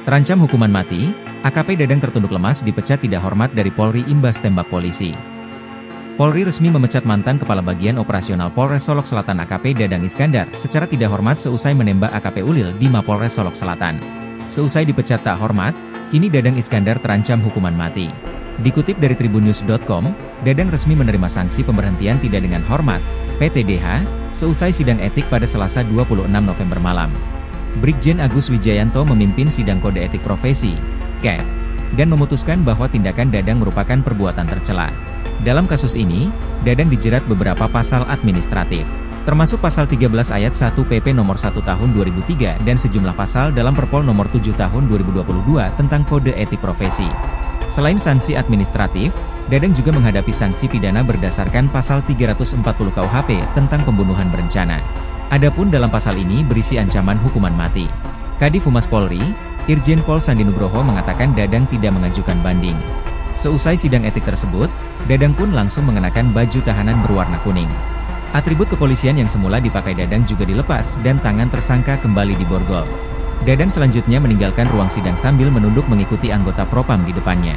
Terancam hukuman mati, AKP Dadang tertunduk lemas dipecat tidak hormat dari Polri imbas tembak polisi. Polri resmi memecat mantan Kepala Bagian Operasional Polres Solok Selatan AKP Dadang Iskandar secara tidak hormat seusai menembak AKP Ulil di Mapolres Solok Selatan. Seusai dipecat tak hormat, kini Dadang Iskandar terancam hukuman mati. Dikutip dari tribunnews.com, Dadang resmi menerima sanksi pemberhentian tidak dengan hormat, PTDH, seusai sidang etik pada Selasa 26 November malam. Brigjen Agus Wijayanto memimpin sidang kode etik profesi, KEP, dan memutuskan bahwa tindakan Dadang merupakan perbuatan tercela. Dalam kasus ini, Dadang dijerat beberapa pasal administratif, termasuk pasal 13 ayat 1 PP nomor 1 tahun 2003 dan sejumlah pasal dalam Perpol nomor 7 tahun 2022 tentang kode etik profesi. Selain sanksi administratif, Dadang juga menghadapi sanksi pidana berdasarkan pasal 340 KUHP tentang pembunuhan berencana. Adapun dalam pasal ini berisi ancaman hukuman mati. Kadif Humas Polri, Irjen Pol Sandi Nugroho mengatakan Dadang tidak mengajukan banding. Seusai sidang etik tersebut, Dadang pun langsung mengenakan baju tahanan berwarna kuning. Atribut kepolisian yang semula dipakai Dadang juga dilepas dan tangan tersangka kembali diborgol. Dadang selanjutnya meninggalkan ruang sidang sambil menunduk mengikuti anggota Propam di depannya.